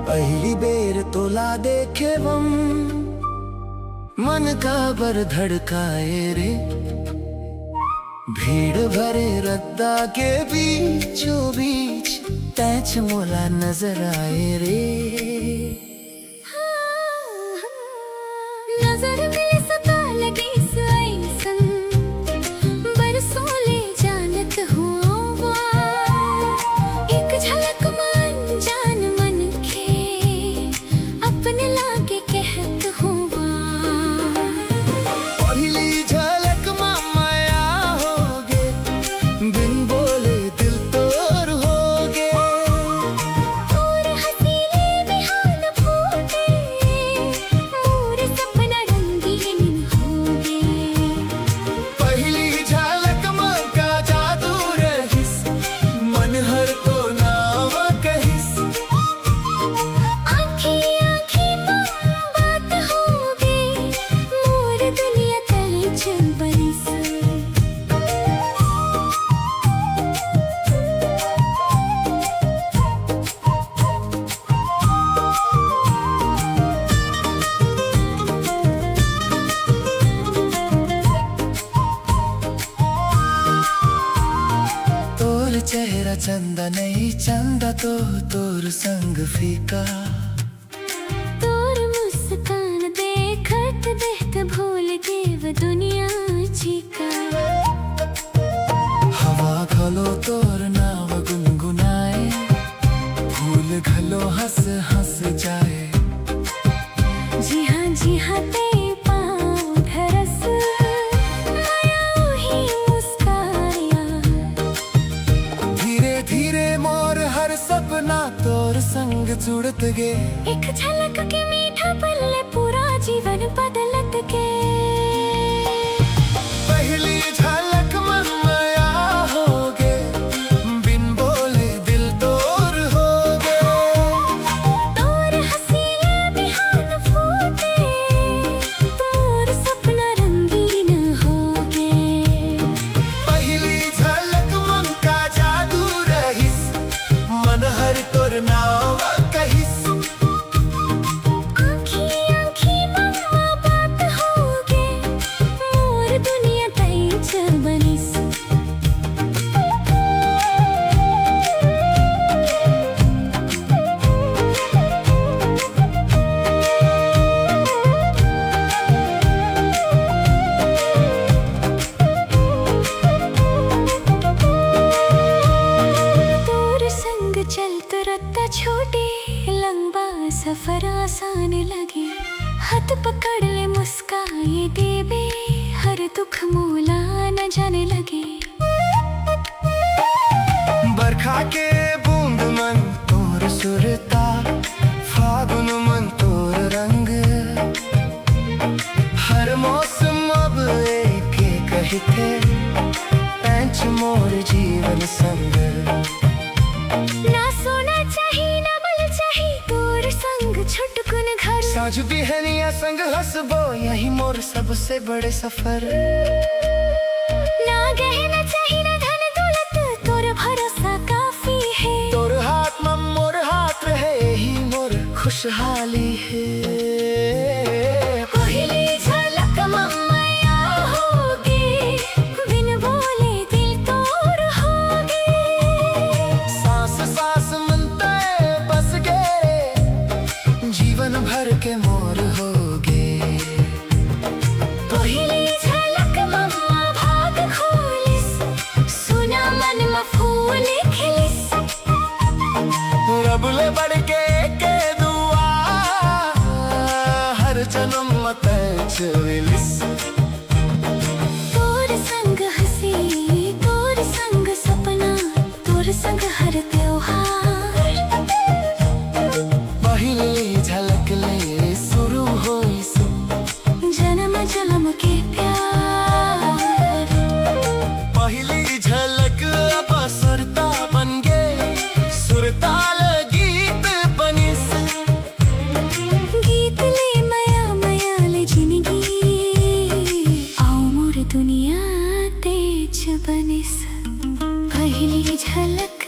पहली बेर तोला देखे बम मन का बर धड़काए रे, भीड़ भरे रद्दा के बीचों बीच तैच मोला नजर आए रे। नजर मिले सता लगी ऐसन, बरसों ले जानत हुआ, एक झलक मन जान मन के अपने लागे कहत हुआ। पहली झलक माया होगे, बिन बोले दिल तोर होगे, और हसीले बिहान फूटे, मोर सपना रंगीन होगे। पहली झलक मन का जादू रहिस, मन हर तो नाव कहिस। आँखी आँखी बात होगे, मोर दुनिया तले चल बरिस। तोर चेहरा चंदा नहीं चंदा तो तोर संग फीका, तोर मुस्कान देखत देखत भूल देव दुनिया चीका। हवा घलो तोर नाव गुनगुनाए, फूल घलो हंस हंस जाए। जी हाँ ते पाँव धरस, माया ही मुस्काया। धीरे धीरे मोर हर सपना तोर संग जुड़त गे, एक झलक के मीठा पल्ले पूरा जीवन बदलत के। पहली झलक मन माया होगे, बिन बोले दिल तोर होगे। तोर हसीले बिहान फूटे, तोर सपना रंगीन होगे। पहली झलक मन का जादू रहिस, मन हर तोर नाव कहिस। आँखी आँखी मम्मा बात होगे, मोर दुनिया तई चल बनिस। तोर संग चलत रत्ता छोटे, लंबा सफर आसान लगे। हाथ पकड़ ले मुस्काए देवे, हर दुख मोला न जाने लगे। बरखा के बूंद मन तोर सुरता, फागुन मन तोर रंग। हर मौसम अब एक कहते, पैंच मोर जीवन संग। ना सोना चाहिए ना बल चाहिए, तोर संग छुटकुन घर। साँझ बिहनिया संग हंसबो, यही मोर सबसे बड़े सफर। ना गहना चाहिए ना धन दौलत, तोर भरोसा काफी है। तोर हाथ में मोर हाथ रहे, ही मोर खुशहाली है। पहली झलक माया होगी, बिन बोले दिल तोर होगे। सांस सांस मन तय बस गए, जीवन भर के मोर होगे। पहली झलक मम्मा भाग खोलिस, सुना मन में फूल खिलिस। रब ले बढ़ के दुआ, हर जन्म मत चलिस। तोर संग हंसी, तोर संग सपना, तोर संग हर त्योहार। पहली झलक ले च बनिस पहिली झलक